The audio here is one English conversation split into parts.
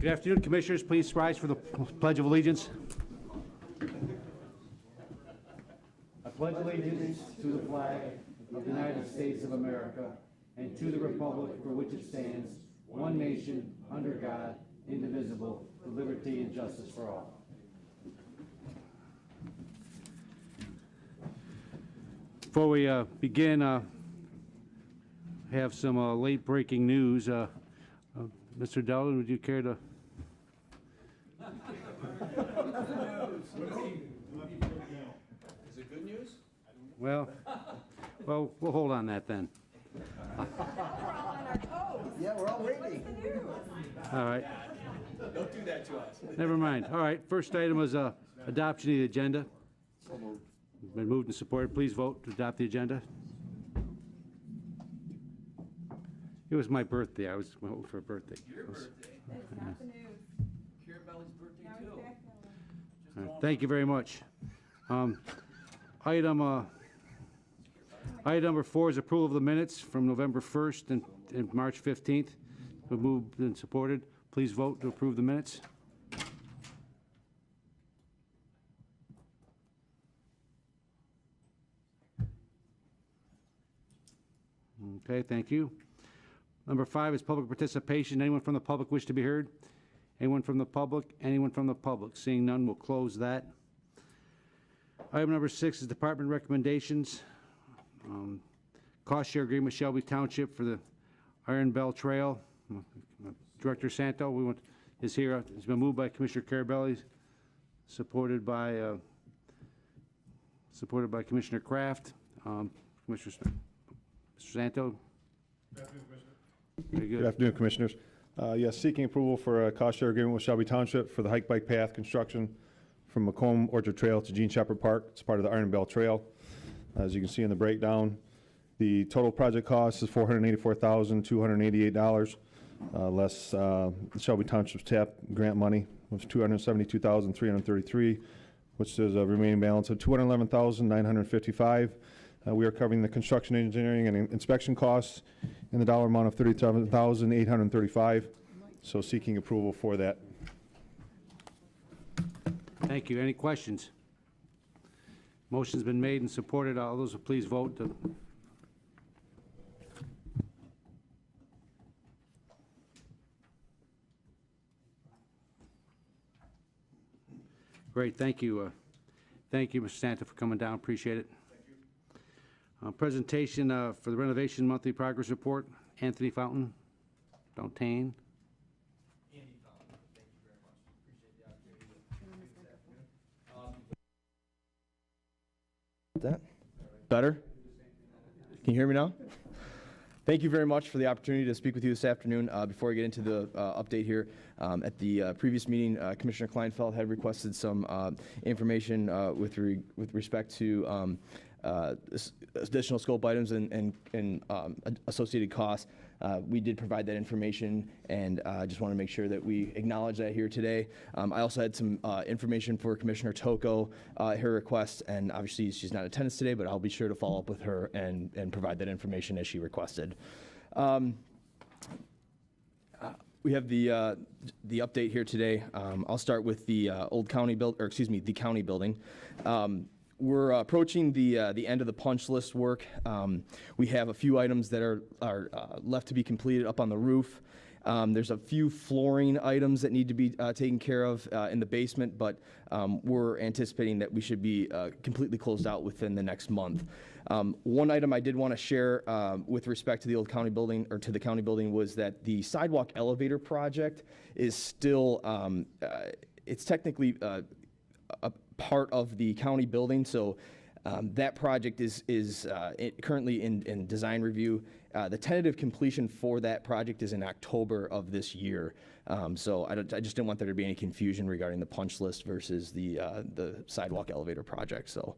Good afternoon, Commissioners. Please rise for the Pledge of Allegiance. I pledge allegiance to the flag of the United States of America and to the republic for which it stands, one nation, under God, indivisible, with liberty and justice for all. Before we begin, have some late-breaking news. Mr. Dowling, would you care to? Is it good news? Well, we'll hold on that then. We're all on our toes. Yeah, we're all waiting. What's the news? All right. Don't do that to us. Never mind. All right. First item was adoption of the agenda. Been moved and supported. Please vote to adopt the agenda. It was my birthday. I was hoping for a birthday. Your birthday. That's not the news. Carabelli's birthday Now too. he's back. All right, thank you very much. Item number 4 is approval of the minutes from November 1st and March 15th. Been moved and supported. Please vote to approve the minutes. Okay, thank you. Number 5 is public participation. Anyone from the public wish to be heard? Anyone from the public? Anyone from the public? Seeing none, we'll close that. Item number 6 is department recommendations. Cost share agreement with Shelby Township for the Iron Bell Trail. Director Santo is here. It's been moved by Commissioner Carabelli, supported by Commissioner Kraft. Mr. Santo. Very good. Good afternoon, Commissioners. Yes, seeking approval for a cost share agreement with Shelby Township for the hike bike path construction from Macomb Orchard Trail to Gene Shepherd Park. It's part of the Iron Bell Trail. As you can see in the breakdown, the total project cost is $484,288, less Shelby Township's TAP grant money of $272,333, which is a remaining balance of $211,955. We are covering the construction, engineering, and inspection costs in the dollar amount of $37,835. So seeking approval for that. Thank you. Any questions? Motion's been made and supported. All those, please vote. Great. Thank you. Thank you, Mr. Santo, for coming down. Appreciate it. Presentation for the Renovation Monthly Progress Report. Anthony Fountain. Andy Fountain, thank you very much. Appreciate the opportunity to do this afternoon. That better? Can you hear me now? Thank you very much for the opportunity to speak with you this afternoon. Before I get into the update here, at the previous meeting, Commissioner Kleinfeld had requested some information with respect to additional scope items and associated costs. We did provide that information, and I just want to make sure that we acknowledge that here today. I also had some information for Commissioner Toko, her request, and obviously she's not in attendance today, but I'll be sure to follow up with her and provide that information as she requested. We have the update here today. I'll start with the the county building. We're approaching the end of the punch list work. We have a few items that are left to be completed up on the roof. There's a few flooring items that need to be taken care of in the basement, but we're anticipating that we should be completely closed out within the next month. One item I did want to share with respect to the old county building, or to the county building, was that the sidewalk elevator project is still, it's technically a part of the county building, so that project is currently in design review. The tentative completion for that project is in October of this year. So I just didn't want there to be any confusion regarding the punch list versus the sidewalk elevator project. So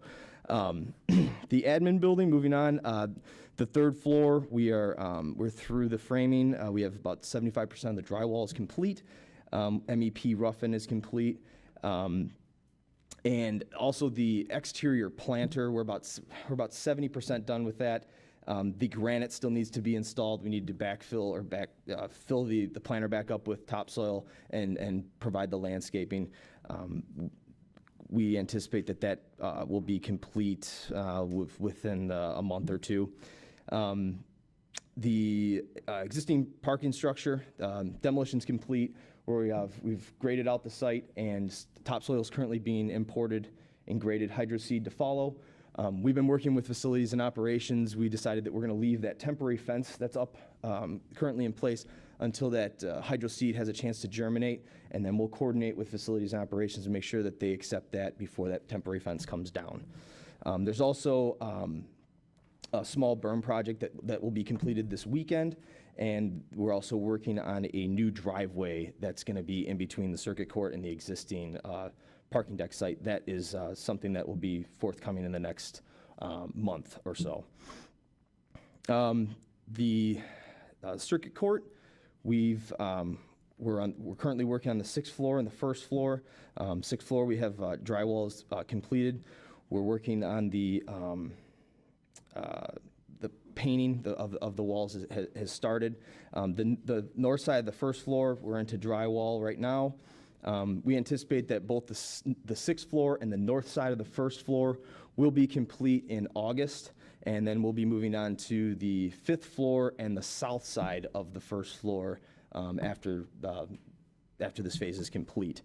the admin building, moving on, the third floor, we're through the framing. We have about 75% of the drywall is complete. MEP rough-in is complete. And also the exterior planter, we're about 70% done with that. The granite still needs to be installed. We need to backfill or fill the planter back up with topsoil and provide the landscaping. We anticipate that will be complete within a month or two. The existing parking structure, demolition's complete, where we've graded out the site, and topsoil is currently being imported and graded hydro seed to follow. We've been working with facilities and operations. We decided that we're going to leave that temporary fence that's up currently in place until that hydro seed has a chance to germinate, and then we'll coordinate with facilities and operations and make sure that they accept that before that temporary fence comes down. There's also a small berm project that will be completed this weekend, and we're also working on a new driveway that's going to be in between the circuit court and the existing parking deck site. That is something that will be forthcoming in the next month or so. The circuit court, we're currently working on the 6th floor and the 1st floor. 6th floor, we have drywalls completed. We're working on the painting of the walls has started. The north side of the 1st floor, we're into drywall right now. We anticipate that both the 6th floor and the north side of the 1st floor will be complete in August, and then we'll be moving on to the 5th floor and the south side of the 1st floor after this phase is complete.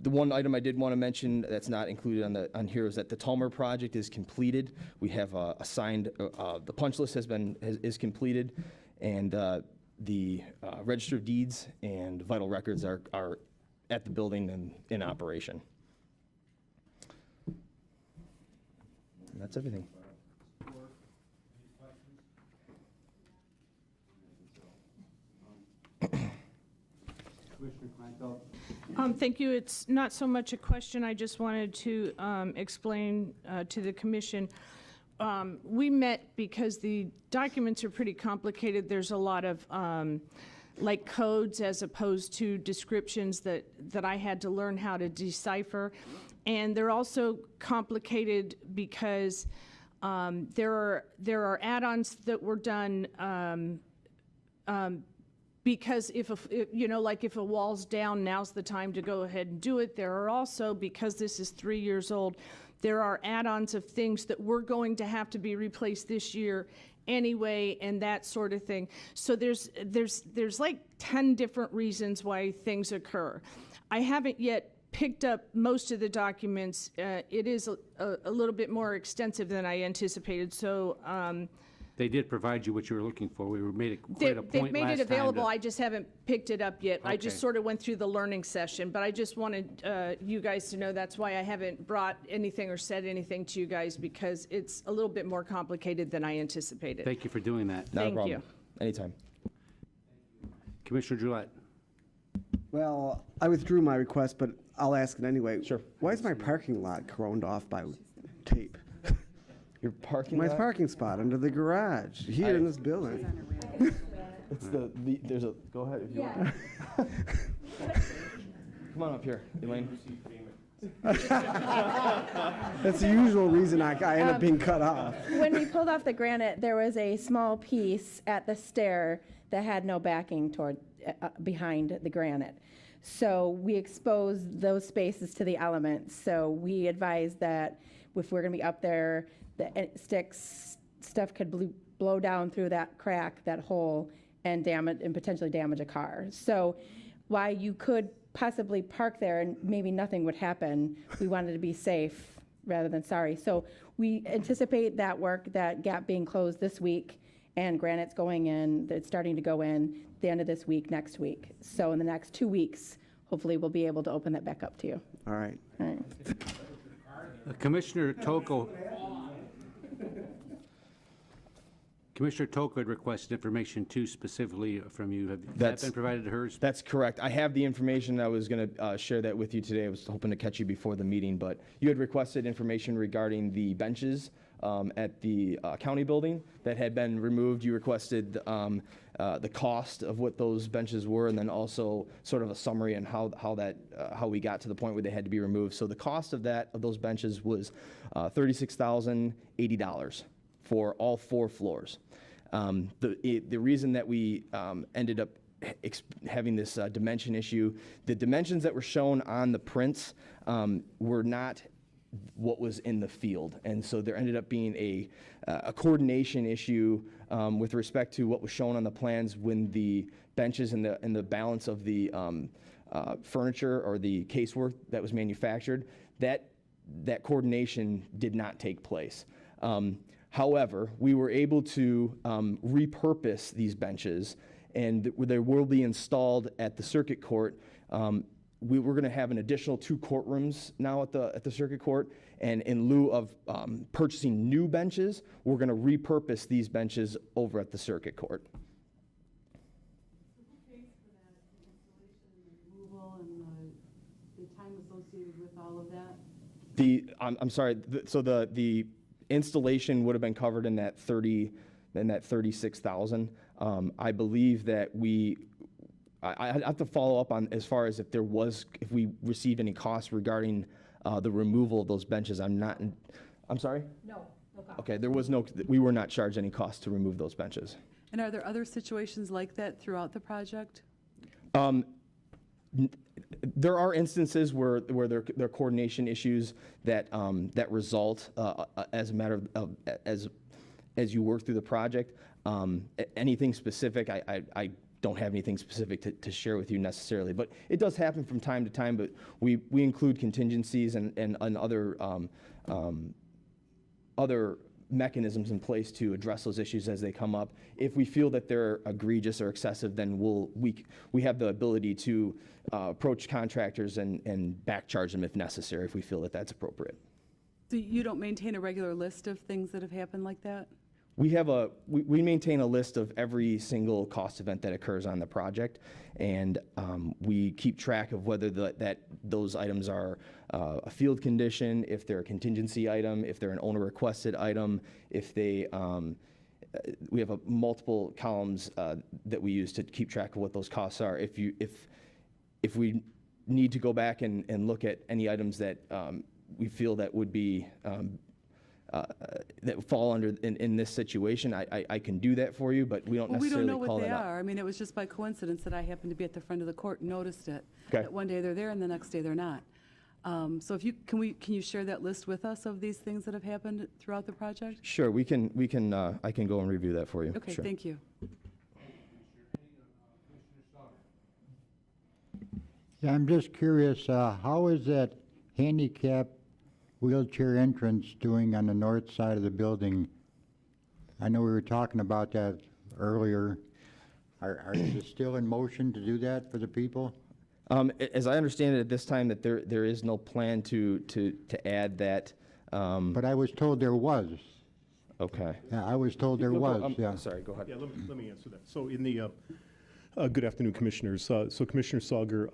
The one item I did want to mention that's not included on here is that the Tulmer project is completed. We have assigned the punch list is completed, and the register of deeds and vital records are at the building and in operation. And that's everything. Commissioner Kleinfeld? Thank you. It's not so much a question. I just wanted to explain to the commission. We met because the documents are pretty complicated. There's a lot of like codes as opposed to descriptions that I had to learn how to decipher. And they're also complicated because there are add-ons that were done because if a wall's down, now's the time to go ahead and do it. There are also, because this is 3 years old, there are add-ons of things that we're going to have to be replaced this year anyway, and that sort of thing. So there's like 10 different reasons why things occur. I haven't yet picked up most of the documents. It is a little bit more extensive than I anticipated. So. They did provide you what you were looking for. We made it quite a point last They've made it available. time I just haven't picked it up yet. I just Okay. sort of went through the learning session, but I just wanted you guys to know that's why I haven't brought anything or said anything to you guys, because it's a little bit more complicated than I anticipated. Thank you for doing that. Not a Thank problem. you. Anytime. Commissioner Gillette? Well, I withdrew my request, but I'll ask it anyway. Sure. Why is my parking lot coroned off by tape? Your parking My lot? parking spot under the garage here in this building. It's there's a, go ahead if you want. Come on up here, Elaine. That's the usual reason I end up being cut off. When we pulled off the granite, there was a small piece at the stair that had no backing toward behind the granite. So we exposed those spaces to the elements. So we advised that if we're going to be up there, the stuff could blow down through that crack, that hole, and potentially damage a car. So while you could possibly park there and maybe nothing would happen, we wanted to be safe rather than sorry. So we anticipate that gap being closed this week, and granite's going in. It's starting to go in the end of this week, next week. So in the next 2 weeks, hopefully we'll be able to open that back up to you. All right. All right. Commissioner Toko had requested information too specifically from you. Has that That's- been provided to her? That's correct. I have the information. I was going to share that with you today. I was hoping to catch you before the meeting, but you had requested information regarding the benches at the county building that had been removed. You requested the cost of what those benches were, and then also sort of a summary on how we got to the point where they had to be removed. So the cost of those benches was $36,080 for all 4 floors. The reason that we ended up having this dimension issue, the dimensions that were shown on the prints were not what was in the field, and so there ended up being a coordination issue with respect to what was shown on the plans when the benches and the balance of the furniture or the casework that was manufactured. That coordination did not take place. However, we were able to repurpose these benches, and they will be installed at the circuit court. We're going to have an additional 2 courtrooms now at the circuit court, and in lieu of purchasing new benches, we're going to repurpose these benches over at the circuit court. Who pays for that, the installation and removal and the time associated with all of that? I'm sorry. So the installation would have been covered in that 36,000. I believe that I have to follow up on as far as if we received any costs regarding the removal of those benches. I'm sorry? No, no cost. Okay, we were not charged any cost to remove those benches. And are there other situations like that throughout the project? There are instances where there are coordination issues that result as a matter of as you work through the project. Anything specific, I don't have anything specific to share with you necessarily, but it does happen from time to time. But we include contingencies and other mechanisms in place to address those issues as they come up. If we feel that they're egregious or excessive, then we have the ability to approach contractors and back charge them if necessary, if we feel that that's appropriate. So you don't maintain a regular list of things that have happened like that? We maintain a list of every single cost event that occurs on the project, and we keep track of whether those items are a field condition, if they're a contingency item, if they're an owner requested item, if they we have multiple columns that we use to keep track of what those costs are. If we need to go back and look at any items that we feel that would be that fall under in this situation, I can do that for you, but we don't necessarily call that out. We don't know what they are. I mean, it was just by coincidence that I happened to be at the front of the court and noticed it. Okay. That one day they're there and the next day they're not. So if can you share that list with us of these things that have happened throughout the project? Sure, I can go and review that for you. Okay, Sure. thank you. Yeah, I'm just curious, how is that handicap wheelchair entrance doing on the north side of the building? I know we were talking about that earlier. Are you still in motion to do that for the people? As I understand it at this time, that there is no plan to add that. But I was told there was. Okay. Yeah, I was told there was, yeah. Sorry, go ahead. Yeah, let me answer that. So in the, good afternoon, Commissioners. So Commissioner Sauger,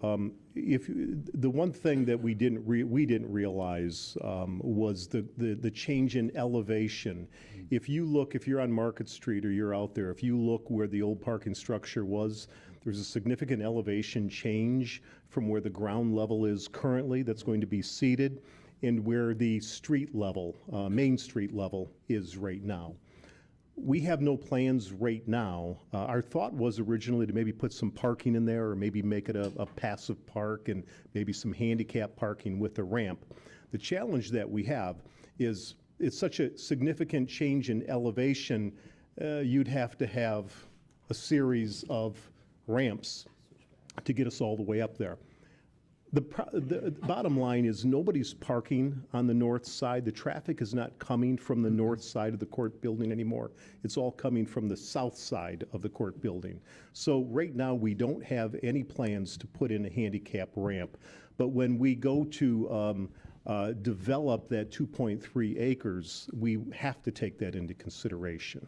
the one thing that we didn't realize was the change in elevation. If you're on Market Street or you're out there, if you look where the old parking structure was, there's a significant elevation change from where the ground level is currently that's going to be seated and where the street level, Main Street level is right now. We have no plans right now. Our thought was originally to maybe put some parking in there or maybe make it a passive park and maybe some handicap parking with a ramp. The challenge that we have is it's such a significant change in elevation, you'd have to have a series of ramps to get us all the way up there. The bottom line is nobody's parking on the north side. The traffic is not coming from the north side of the court building anymore. It's all coming from the south side of the court building. So right now we don't have any plans to put in a handicap ramp. But when we go to develop that 2.3 acres, we have to take that into consideration.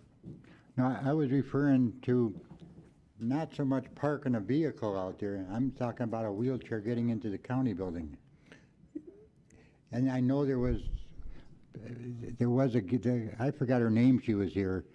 No, I was referring to not so much parking a vehicle out there. I'm talking about a wheelchair getting into the county building. And I know there was I forgot her name, she was here,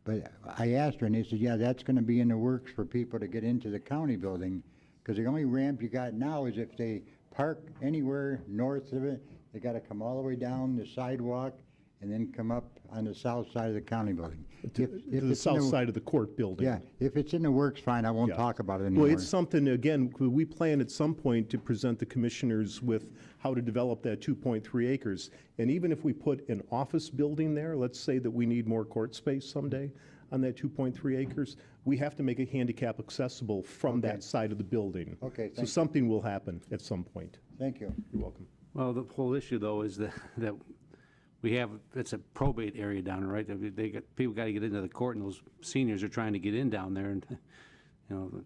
but I asked her and they said, yeah, that's gonna be in the works for people to get into the county building, because the only ramp you got now is if they park anywhere north of it, they gotta come all the way down the sidewalk and then come up on the south side of the county building. To If the it's south side of the court building. Yeah, if it's in the works, fine, I won't Yeah. talk about it anymore. Well, it's something, again, we plan at some point to present the commissioners with how to develop that 2.3 acres. And even if we put an office building there, let's say that we need more court space someday on that 2.3 acres, we have to make it handicap accessible from that side of the building. Okay, So thank you. something will happen at some point. Thank you. You're welcome. Well, the whole issue, though, is that we have, it's a probate area down there, right? People got to get into the court, and those seniors are trying to get in down there, and, you know.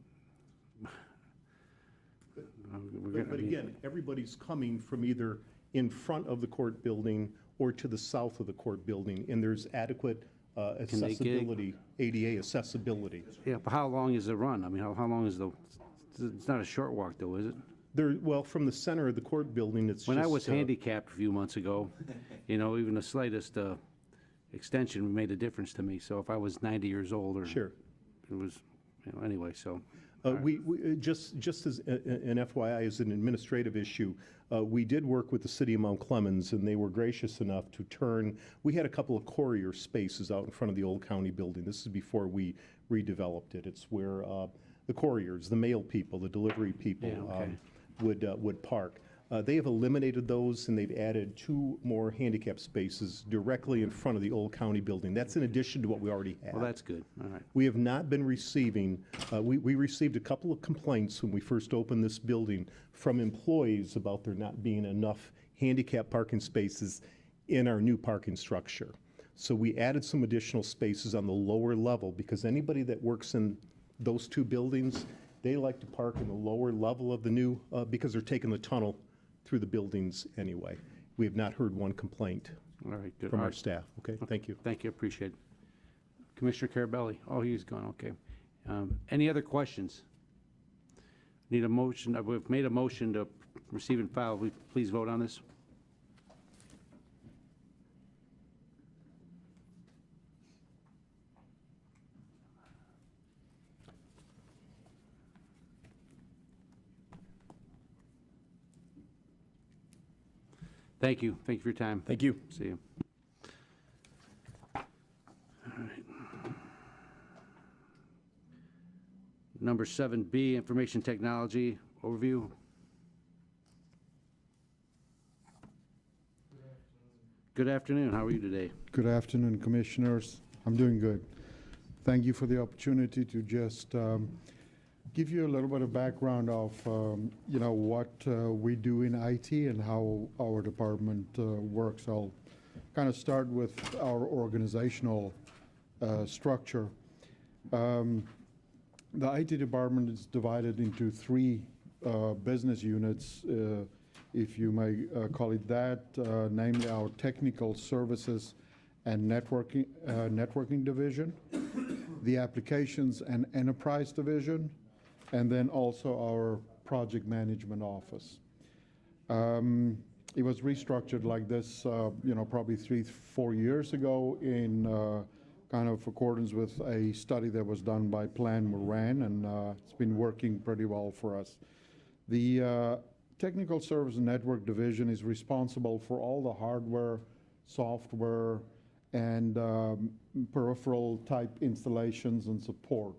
But again, everybody's coming from either in front of the court building or to the south of the court building, and there's adequate they get- accessibility, ADA accessibility. Yeah, but how long is the run? I mean, how long is it's not a short walk, though, is it? There, well, from the center of the court building, it's just. When I was handicapped a few months ago, you know, even the slightest extension made a difference to me. So if I was 90 years old, or Sure. it was, you know, anyway. So We just as an FYI, as an administrative issue, we did work with the city of Mount Clemens, and they were gracious enough to turn. We had a couple of courier spaces out in front of the old county building. This is before we redeveloped it. It's where the couriers, the mail people, the delivery people. Yeah, okay. Would park. They have eliminated those, and they've added 2 more handicap spaces directly in front of the old county building. That's in addition to what we already have. well, that's good. All right. We have not been receiving, we received a couple of complaints when we first opened this building from employees about there not being enough handicap parking spaces in our new parking structure. So we added some additional spaces on the lower level, because anybody that works in those 2 buildings, they like to park in the lower level of the new, because they're taking the tunnel through the buildings anyway. We have not heard one complaint All right, good. from All our right. staff. Okay, thank you. Thank you, appreciate it. Commissioner Carabelli. Oh, he's gone, okay. Any other questions? Need a motion, we've made a motion to receive and file. Will you please vote on this? Thank you. Thank you for your time. Thank you. See you. All right. Number 7B, Information Technology Overview. Good afternoon. How are you today? Good afternoon, Commissioners. I'm doing good. Thank you for the opportunity to just give you a little bit of background of, you know, what we do in IT and how our department works. I'll kind of start with our organizational structure. The IT department is divided into 3 business units, if you may call it that, namely our technical services and networking division, the applications and enterprise division, and then also our project management office. It was restructured like this, you know, probably 3-4 years ago in kind of accordance with a study that was done by Plante Moran, and it's been working pretty well for us. The Technical Service and Network Division is responsible for all the hardware, software, and peripheral type installations and support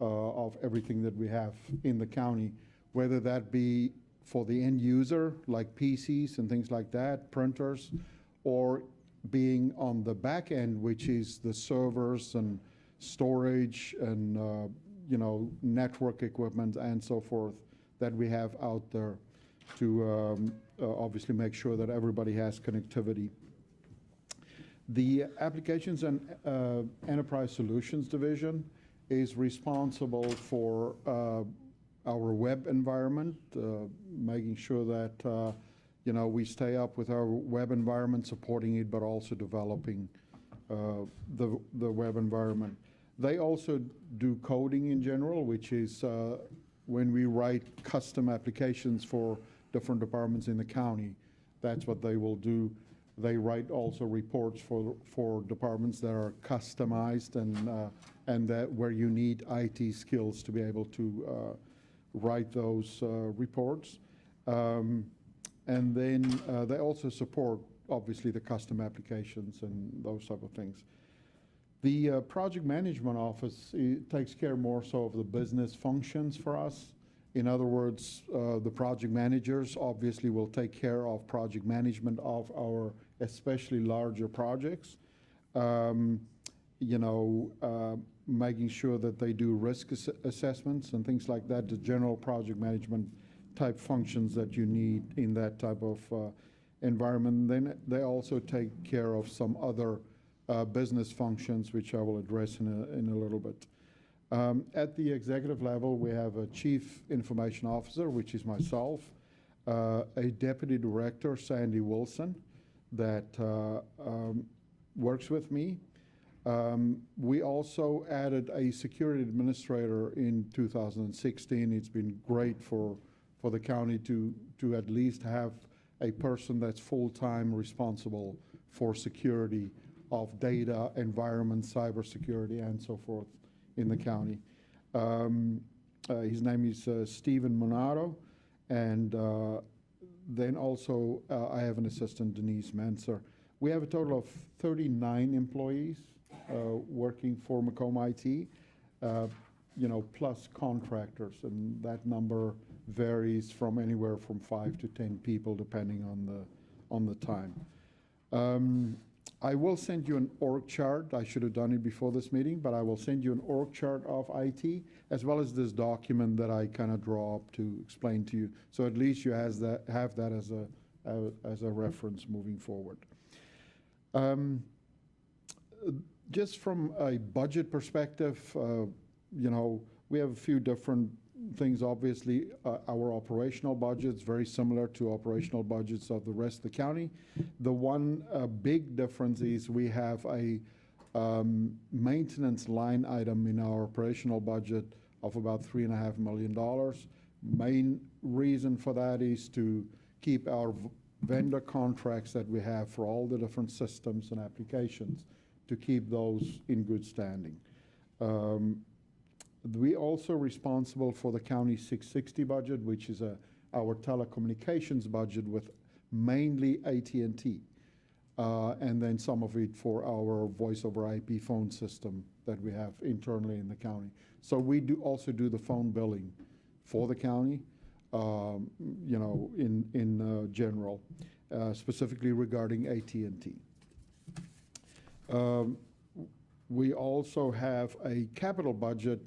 of everything that we have in the county, whether that be for the end user, like PCs and things like that, printers, or being on the back end, which is the servers and storage and you know, network equipment and so forth that we have out there to obviously make sure that everybody has connectivity. The Applications and Enterprise Solutions Division is responsible for our web environment, making sure that you know, we stay up with our web environment, supporting it, but also developing the web environment. They also do coding in general, which is when we write custom applications for different departments in the county. That's what they will do. They write also reports for departments that are customized and that where you need IT skills to be able to write those reports. And then they also support obviously the custom applications and those type of things. The project management office takes care more so of the business functions for us. In other words, the project managers obviously will take care of project management of our especially larger projects. Making sure that they do risk assessments and things like that, the general project management type functions that you need in that type of environment. Then they also take care of some other business functions, which I will address in a little bit. At the executive level, we have a chief information officer, which is myself, a deputy director, Sandy Wilson, that works with me. We also added a security administrator in 2016. It's been great for the county to at least have a person that's full-time responsible for security of data, environment, cybersecurity, and so forth in the county. His name is Stephen Monato, and then also I have an assistant, Denise Manser. We have a total of 39 employees working for Macomb IT, plus contractors, and that number varies from anywhere from 5 to 10 people depending on the time. I will send you an org chart. I should have done it before this meeting, but I will send you an org chart of IT as well as this document that I kind of draw up to explain to you. So at least you have that as a reference moving forward. Just from a budget perspective, we have a few different things. Obviously, our operational budget's very similar to operational budgets of the rest of the county. The one big difference is we have a maintenance line item in our operational budget of about $3.5 million. Main reason for that is to keep our vendor contracts that we have for all the different systems and applications, to keep those in good standing. We also responsible for the county 660 budget, which is our telecommunications budget with mainly AT&T, and then some of it for our voice over IP phone system that we have internally in the county. So we also do the phone billing for the county, in general, specifically regarding AT&T. We also have a capital budget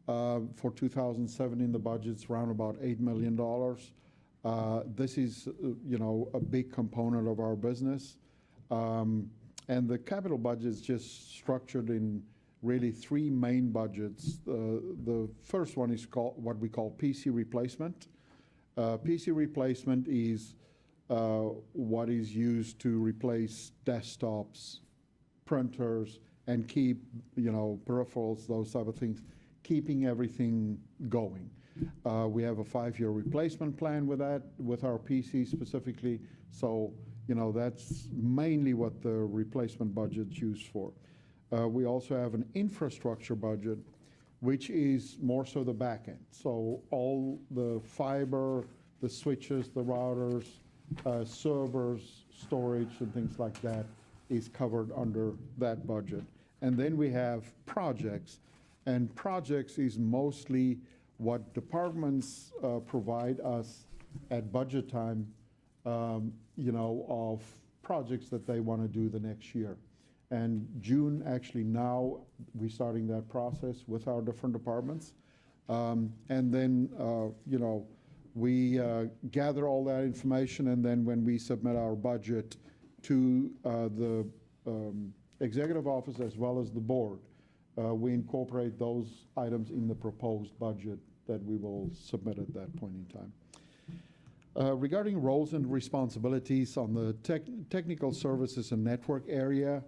for 2017. The budget's around about $8 million. This is, a big component of our business. And the capital budget is just structured in really three main budgets. The first one is called what we call PC replacement. PC replacement is what is used to replace desktops, printers, and keep, peripherals, those type of things, keeping everything going. We have a 5-year replacement plan with that, with our PC specifically. So, that's mainly what the replacement budget's used for. We also have an infrastructure budget, which is more so the back end. So all the fiber, the switches, the routers, servers, storage, and things like that is covered under that budget. And then we have projects, and projects is mostly what departments provide us at budget time, of projects that they want to do the next year. And June, actually now, we're starting that process with our different departments. And then, we gather all that information, and then when we submit our budget to the executive office as well as the board, we incorporate those items in the proposed budget that we will submit at that point in time. Regarding roles and responsibilities on the technical services and network area,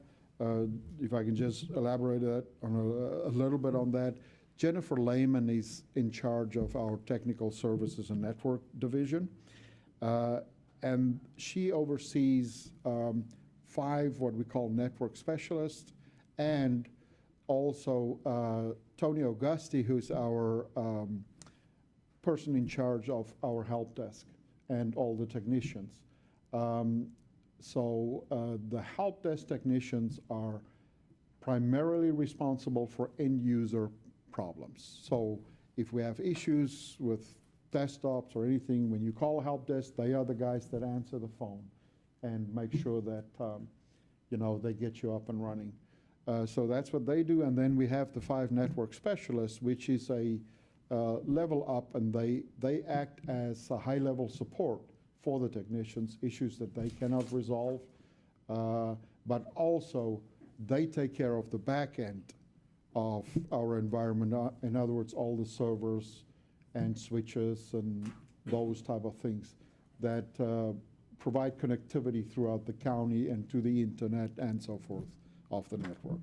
if I can just elaborate on a little bit on that. Jennifer Lehman is in charge of our technical services and network division. And she oversees 5 what we call network specialists, and also Tony Augusti, who's our person in charge of our help desk and all the technicians. The help desk technicians are primarily responsible for end user problems. So if we have issues with desktops or anything, when you call help desk, they are the guys that answer the phone and make sure that they get you up and running. So that's what they do. And then we have the 5 network specialists, which is a level up, and they act as a high-level support for the technicians, issues that they cannot resolve. But also, they take care of the back end of our environment. In other words, all the servers and switches and those type of things that provide connectivity throughout the county and to the internet and so forth of the network.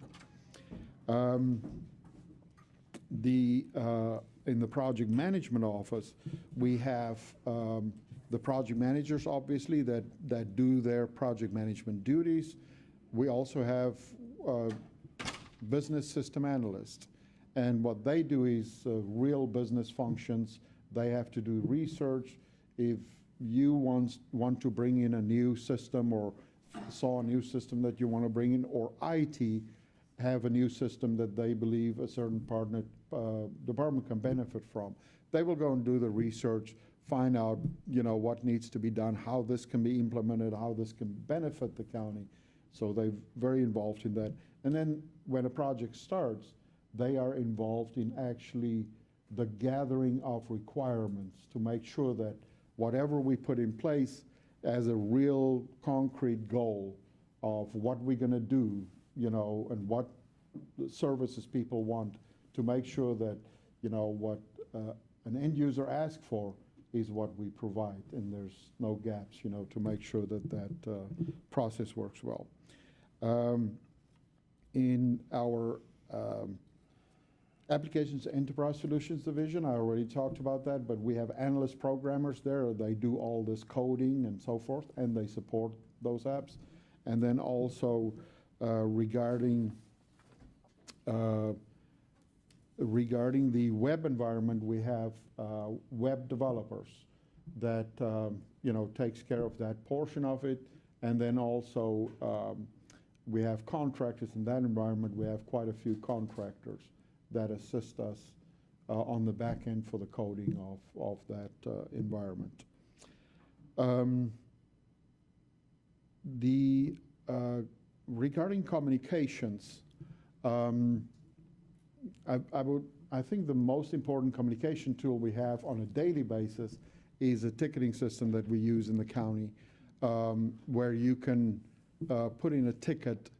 In the project management office, we have the project managers, obviously, that do their project management duties. We also have business system analysts. And what they do is real business functions. They have to do research. If you want to bring in a new system or saw a new system that you want to bring in, or IT have a new system that they believe a certain partner department can benefit from, they will go and do the research, find out what needs to be done, how this can be implemented, how this can benefit the county. So they're very involved in that. And then when a project starts, they are involved in actually the gathering of requirements to make sure that whatever we put in place as a real concrete goal of what we're going to do, and what services people want, to make sure that, what an end user asks for is what we provide, and there's no gaps, to make sure that that process works well. In our Applications Enterprise Solutions Division, I already talked about that, but we have analyst programmers there. They do all this coding and so forth, and they support those apps. And then also regarding the web environment, we have web developers that takes care of that portion of it. And then also we have contractors in that environment. We have quite a few contractors that assist us on the back end for the coding of that environment. Regarding communications, I think the most important communication tool we have on a daily basis is a ticketing system that we use in the county, where you can put in a ticket,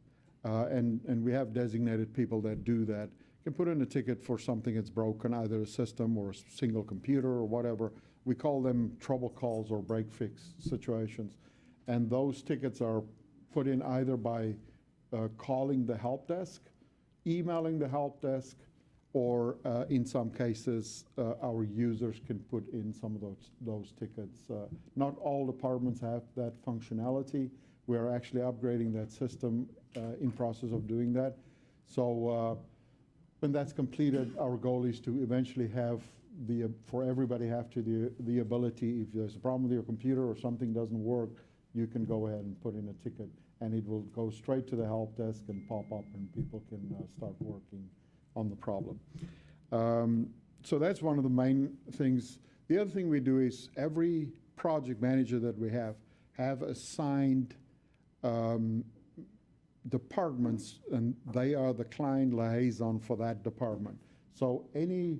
and we have designated people that do that. You can put in a ticket for something that's broken, either a system or a single computer or whatever. We call them trouble calls or break fix situations. And those tickets are put in either by calling the help desk, emailing the help desk, or in some cases, our users can put in some of those tickets. Not all departments have that functionality. We're actually upgrading that system in process of doing that. So when that's completed, our goal is to eventually have for everybody have the ability, if there's a problem with your computer or something doesn't work, you can go ahead and put in a ticket, and it will go straight to the help desk and pop up, and people can start working on the problem. So that's one of the main things. The other thing we do is every project manager that we have assigned departments, and they are the client liaison for that department. So any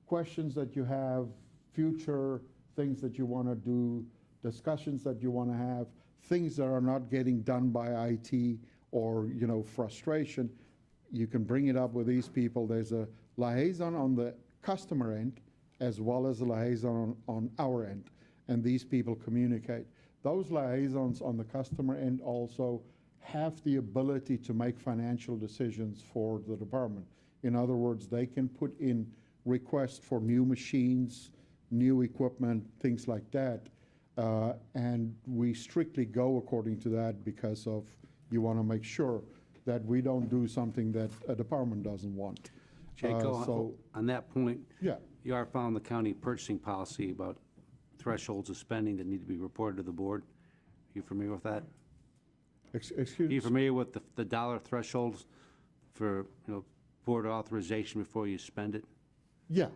questions that you have, future things that you want to do, discussions that you want to have, things that are not getting done by IT, or frustration, you can bring it up with these people. There's a liaison on the customer end as well as a liaison on our end, and these people communicate. Those liaisons on the customer end also have the ability to make financial decisions for the department. In other words, they can put in requests for new machines, new equipment, things like that, and we strictly go according to that, because of you want to make sure that we don't do something that a department doesn't want. Jako, on that point, Yeah. you are following the county purchasing policy about thresholds of spending that need to be reported to the board. Are you familiar with that? Are Excuse you familiar with the dollar thresholds for, board authorization before you spend it? Yeah,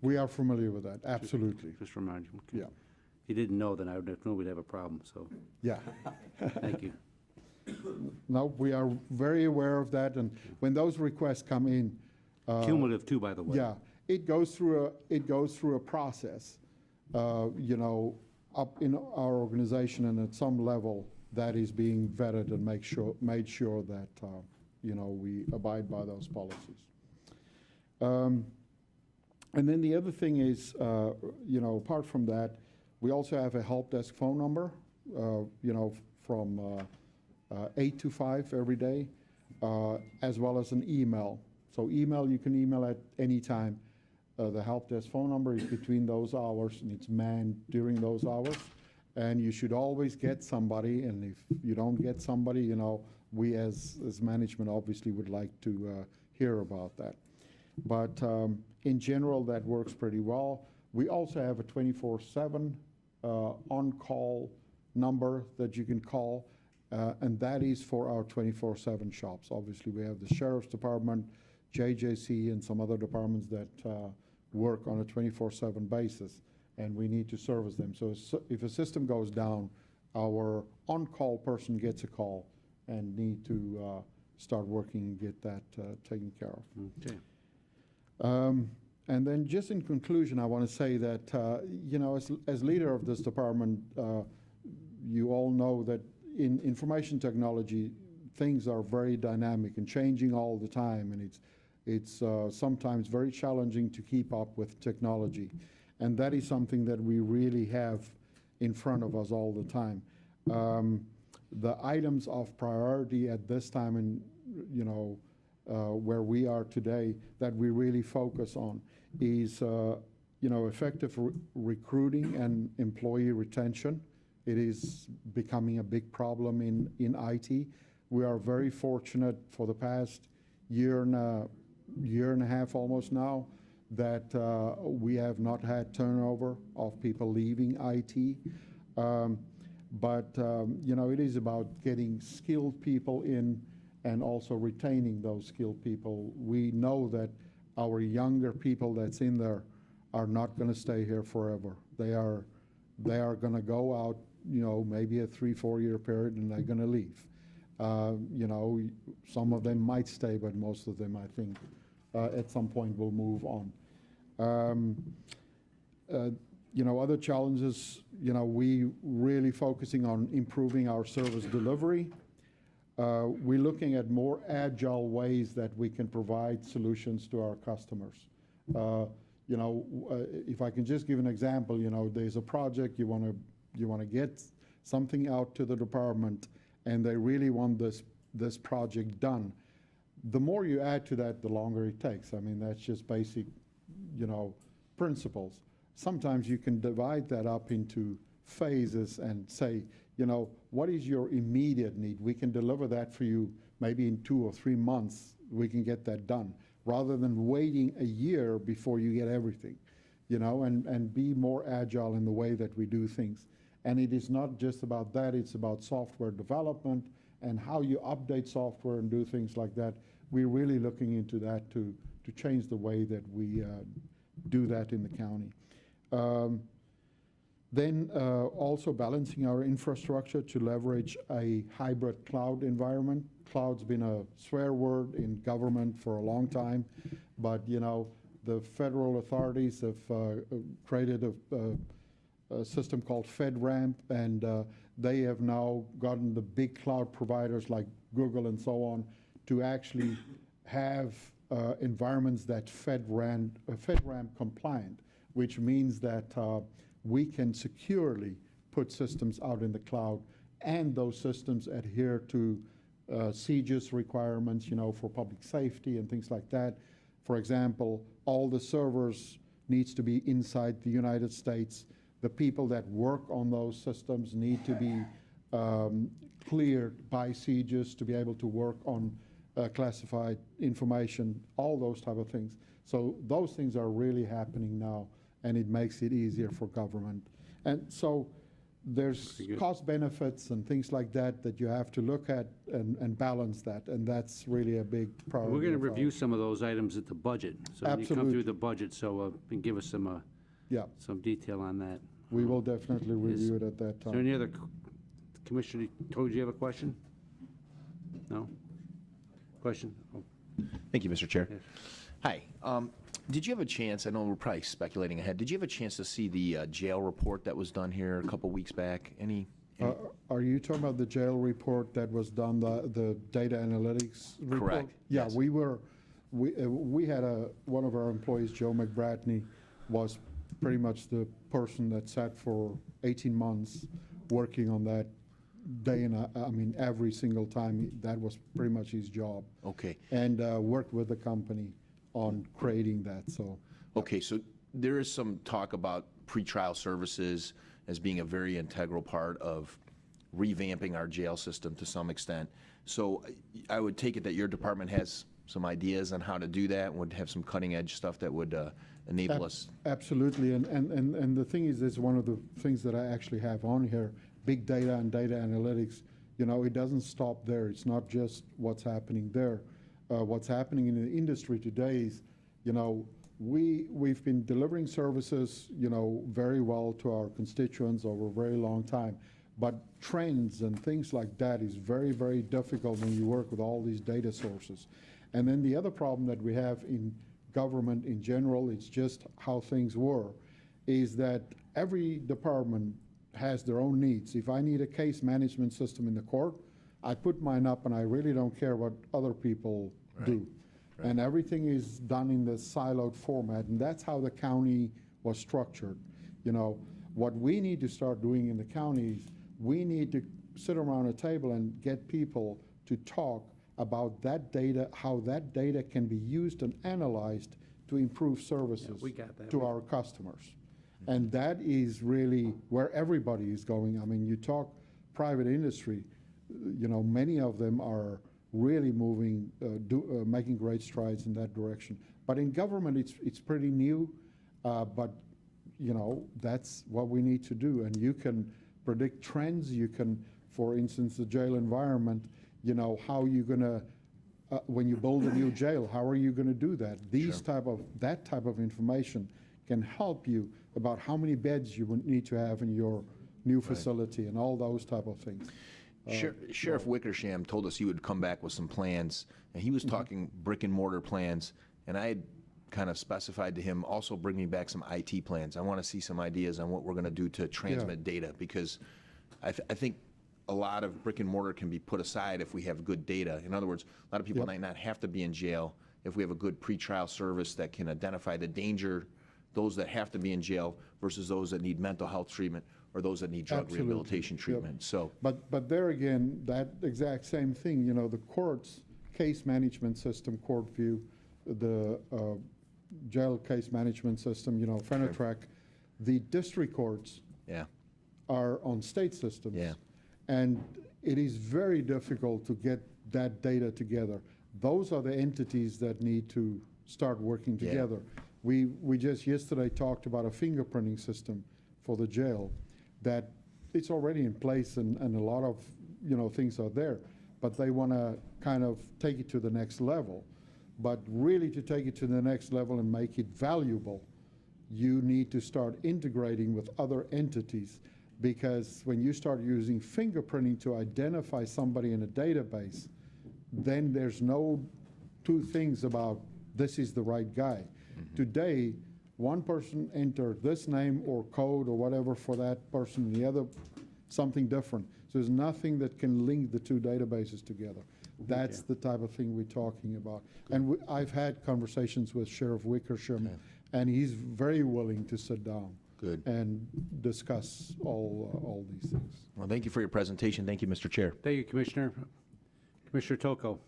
we are familiar with that, absolutely. Just remind you. Okay. Yeah, If you didn't know, then I would know we'd have a problem, so, yeah. thank you. No, we are very aware of that, and when those requests come in, Cumulative too, by the way. yeah, it goes through a process, up in our organization, and at some level, that is being vetted and made sure that, we abide by those policies. And then the other thing is, apart from that, we also have a help desk phone number, from 8 to 5 every day, as well as an email. So you can email at any time. The help desk phone number is between those hours, and it's manned during those hours. And you should always get somebody, and if you don't get somebody, we as management obviously would like to hear about that. But in general, that works pretty well. We also have a 24/7 on-call number that you can call, and that is for our 24/7 shops. Obviously, we have the Sheriff's Department, JJC, and some other departments that work on a 24/7 basis, and we need to service them. So if a system goes down, our on-call person gets a call and need to start working and get that taken care of. Okay. And then just in conclusion, I want to say that, as leader of this department, you all know that in information technology, things are very dynamic and changing all the time, and it's sometimes very challenging to keep up with technology. And that is something that we really have in front of us all the time. The items of priority at this time and, where we are today that we really focus on is, effective recruiting and employee retention. It is becoming a big problem in IT. We are very fortunate for the past year and a half almost now that we have not had turnover of people leaving IT. But it is about getting skilled people in and also retaining those skilled people. We know that our younger people that's in there are not going to stay here forever. They are going to go out, maybe a 3-4 year period, and they're going to leave. Some of them might stay, but most of them, I think, at some point will move on. Other challenges, we really focusing on improving our service delivery. We're looking at more agile ways that we can provide solutions to our customers. If I can just give an example, there's a project you want to get something out to the department, and they really want this project done. The more you add to that, the longer it takes. I mean, that's just basic, principles. Sometimes you can divide that up into phases and say, what is your immediate need? We can deliver that for you maybe in 2 or 3 months. We can get that done, rather than waiting a year before you get everything, and be more agile in the way that we do things. And it is not just about that, it's about software development and how you update software and do things like that. We're really looking into that to change the way that we do that in the county. Then also balancing our infrastructure to leverage a hybrid cloud environment. Cloud's been a swear word in government for a long time, but the federal authorities have created a system called FedRAMP, and they have now gotten the big cloud providers like Google and so on to actually have environments that FedRAMP compliant, which means that we can securely put systems out in the cloud, and those systems adhere to CJIS requirements, for public safety and things like that. For example, all the servers needs to be inside the United States. The people that work on those systems need to be cleared by CJIS to be able to work on classified information, all those type of things. So those things are really happening now, and it makes it easier for government. And so there's Very good. cost benefits and things like that that you have to look at and balance that, and that's really a big priority. We're going to of review ours. some of those items at the budget. So when you come through Absolutely. the budget, so, and give us Yeah, some detail on that. we will definitely review it at that Is there time. any other, Commissioner, told you have a question? No? Question? Oh, Thank you, Mr. Chair. yes. Hi. Did you have a chance, I know we're probably speculating ahead, did you have a chance to see the jail report that was done here a couple weeks back? Any? Are you talking about the jail report that was done, the data analytics report? Correct, Yeah, yes. we had one of our employees, Joe McBratney, was pretty much the person that sat for 18 months working on that day and, I mean, every single time. That was pretty much his job. Okay. And worked with the company on creating that, so. Okay, so there is some talk about pretrial services as being a very integral part of revamping our jail system to some extent. So I would take it that your department has some ideas on how to do that, and would have some cutting-edge stuff that would enable us. Absolutely, and the thing is, one of the things that I actually have on here, big data and data analytics. You know, it doesn't stop there. It's not just what's happening there. What's happening in the industry today is, you know, we've been delivering services, you know, very well to our constituents over a very long time. But trends and things like that is very, very difficult when you work with all these data sources. And then the other problem that we have in government in general, it's just how things were, is that every department has their own needs. If I need a case management system in the court, I put mine up and I really don't care what other people do. Right. And everything is done in the siloed format, and that's how the county was structured. You know, what we need to start doing in the county is we need to sit around a table and get people to talk about that data, how that data can be used and analyzed to improve services we got that. to our customers. And that is really where everybody is going. I mean, you talk private industry, you know, many of them are really moving, making great strides in that direction. But in government, it's pretty new, but you know, that's what we need to do. And you can predict trends. You can, for instance, the jail environment, you know, how you're gonna, when you build a new jail, how are you gonna do that? That type of information can help you about how many beds you would need to have in your new facility and all those type of things. Sheriff Wickersham told us he would come back with some plans, and he was talking brick and mortar plans, and I had kind of specified to him, also bring me back some IT plans. I want to see some ideas on what we're going to do to transmit data, because I think a lot of brick and mortar can be put aside if we have good data. In other words, a lot of people might not have to be in jail if we have a good pretrial service that can identify the danger, those that have to be in jail versus those that need mental health treatment or those that need drug rehabilitation treatment. Yep. So, but there again, that exact same thing, you know, the courts, case management system, court view, the jail case management system, you know, Fenitrac, the district courts are on state systems. Yeah. And it is very difficult to get that data together. Those are the entities that need to start working together. We just yesterday talked about a fingerprinting system for the jail that it's already in place, and a lot of, you know, things are there, but they want to kind of take it to the next level. But really, to take it to the next level and make it valuable, you need to start integrating with other entities, because when you start using fingerprinting to identify somebody in a database, then there's no two things about this is the right guy. Today, one person entered this name or code or whatever for that person, and the other something different. So there's nothing that can link the two databases together. That's the type of thing we're talking about. And I've had conversations with Sheriff Wickersham, and he's very willing to sit down and discuss all these things. well, thank you for your presentation. Thank you, Mr. Chair. Thank you, Commissioner. Commissioner Toko.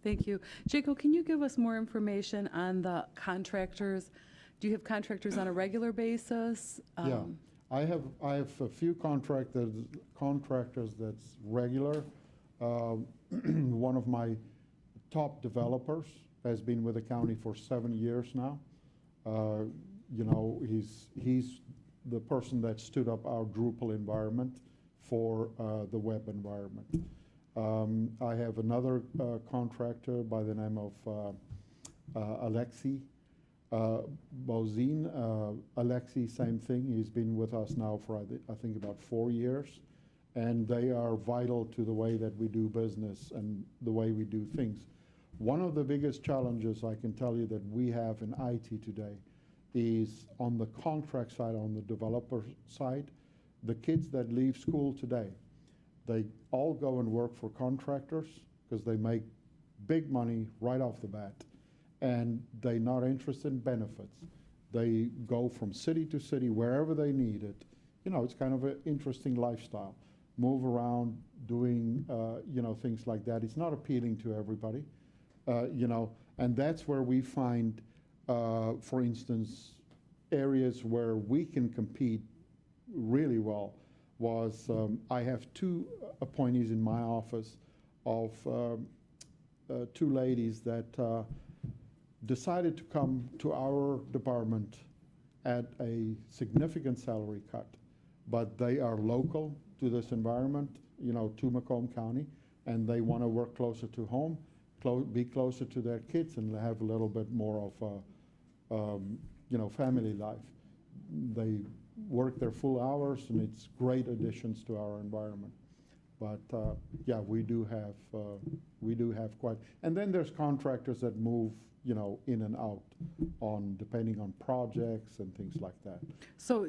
Thank you. Jako, can you give us more information on the contractors? Do you have contractors on a regular basis? Yeah, I have a few contractors that's regular. One of my top developers has been with the county for 7 years now. You know, he's the person that stood up our Drupal environment for the web environment. I have another contractor by the name of Alexi Bozine. Alexi, same thing. He's been with us now for I think about 4 years, and they are vital to the way that we do business and the way we do things. One of the biggest challenges I can tell you that we have in IT today is on the contract side, on the developer side. The kids that leave school today, they all go and work for contractors because they make big money right off the bat, and they're not interested in benefits. They go from city to city wherever they need it. You know, it's kind of an interesting lifestyle. Move around, doing you know, things like that. It's not appealing to everybody, you know, and that's where we find, for instance, areas where we can compete really well. I have 2 appointees in my office of 2 ladies that decided to come to our department at a significant salary cut, but they are local to this environment, you know, to Macomb County, and they want to work closer to home, be closer to their kids, and have a little bit more of a, you know, family life. They work their full hours, and it's great additions to our environment. But yeah, we do have quite. And then there's contractors that move, you know, in and out depending on projects and things like that. So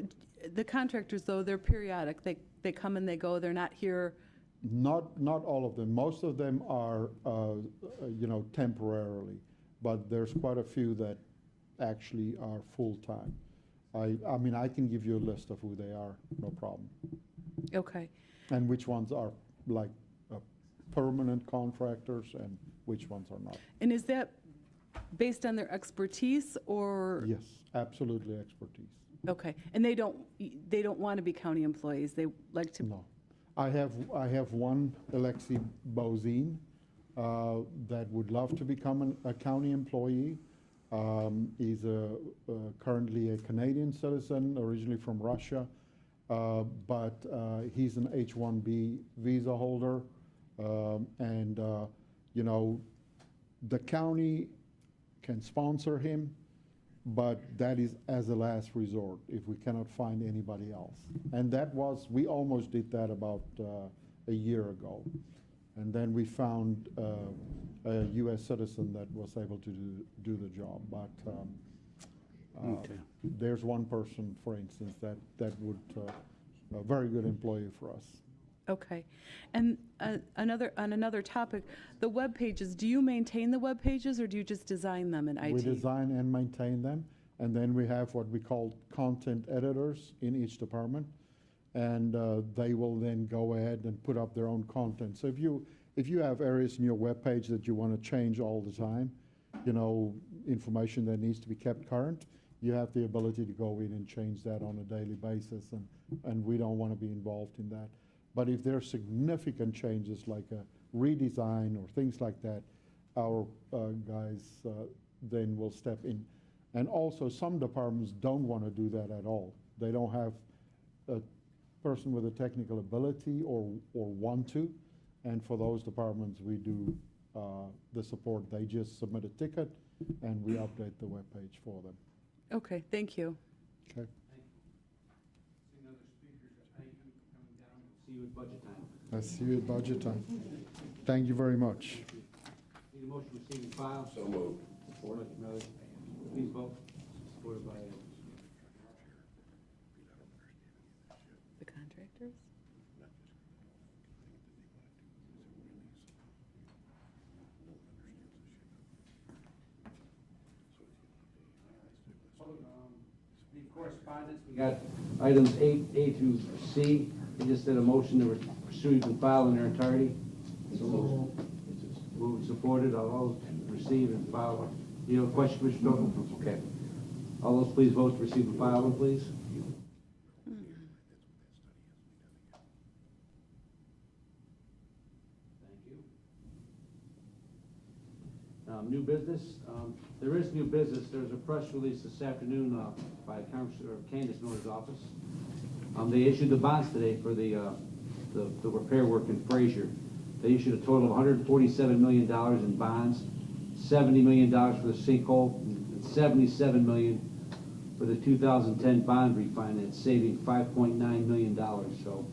the contractors, though, they're periodic. They come and they go. They're not here. Not all of them. Most of them are, you know, temporarily, but there's quite a few that actually are full-time. I mean, I can give you a list of who they are, no problem. Okay. And which ones are like permanent contractors and which ones are not. And is that based on their expertise or? Yes, absolutely expertise. Okay. And they don't want to be county employees. They like to. No. I have one, Alexi Bozine, that would love to become a county employee. He's currently a Canadian citizen, originally from Russia, but he's an H-1B visa holder, and you know, the county can sponsor him, but that is as a last resort if we cannot find anybody else. And we almost did that about a year ago. And then we found a U.S. citizen that was able to do the job. But Okay. there's one person, for instance, that would, a very good employee for us. Okay. And on another topic, the web pages, do you maintain the web pages or do you just design them in IT? We design and maintain them, and then we have what we call content editors in each department, and they will then go ahead and put up their own content. So if you have areas in your web page that you want to change all the time, you know, information that needs to be kept current, you have the ability to go in and change that on a daily basis, and we don't want to be involved in that. But if there are significant changes like a redesign or things like that, our guys then will step in. And also some departments don't want to do that at all. They don't have a person with a technical ability or want to. And for those departments, we do the support. They just submit a ticket and we update the webpage for them. Okay, thank you. Okay. Seeing other speakers, thank you for coming down. See you at budget time. I'll see you at budget time. Thank you very much. Need a motion to receive and file? So moved. Support. Please vote. Supported by The contractors? the correspondence. We got items A through C. We just did a motion to pursue and file in their entirety. So moved and supported. All those receive and file. You have a question, Mr. Stokel? Okay. All those please vote to receive and file them, please. Thank you. New business. There is new business. There's a press release this afternoon by Candace Miller's office. They issued the bonds today for the repair work in Fraser. They issued a total of $147 million in bonds, $70 million for the sinkhole, and $77 million for the 2010 bond refinance, saving $5.9 million. So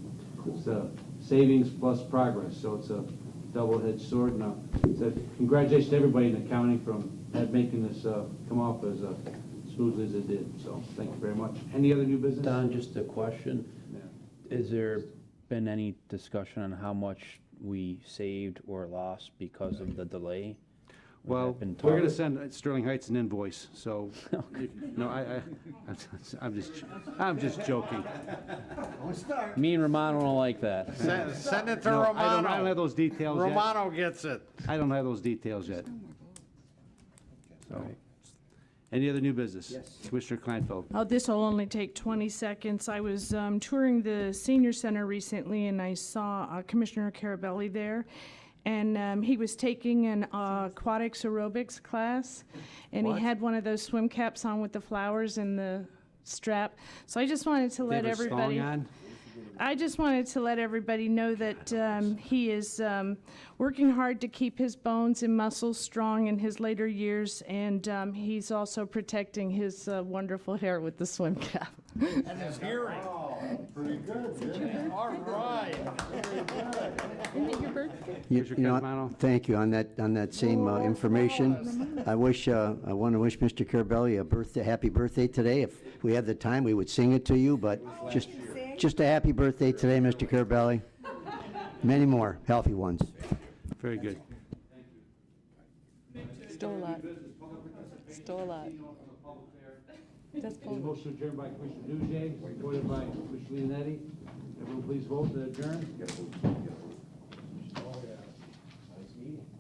it's savings plus progress. So it's a double-edged sword. And so congratulations to everybody in the county from making this come off as smoothly as it did. So thank you very much. Any other new business? Don, just a question. Is there been any discussion on how much we saved or lost because of the delay? Well, we're going to send Sterling Heights an invoice. So no, I'm just joking. Me and Romano don't like that. Send it to No, Romano. I don't have those details yet. Romano gets it. I don't have those details yet. So, any other new business? Yes. Commissioner Kleinfeld. Oh, this will only take 20 seconds. I was touring the senior center recently, and I saw Commissioner Carabelli there. And he was taking an aquatics aerobics class, and he had one of those swim caps on with the flowers and the strap. So I just wanted to let everybody. I just wanted to let everybody know that he is working hard to keep his bones and muscles strong in his later years, and he's also protecting his wonderful hair with the swim cap. And his hearing. Pretty good. All right. Thank you on that same information. I want to wish Mr. Carabelli a happy birthday today. If we had the time, we would sing it to you, but just a happy birthday today, Mr. Carabelli. Many more healthy ones. Very good. Still a lot. Still a lot. That's A motion adjourned by Commissioner Dujay, supported by Commissioner Leonetti. Everyone please vote to adjourn.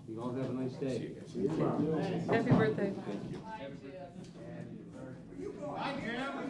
You all have a nice day. Happy birthday. Hi, Jim.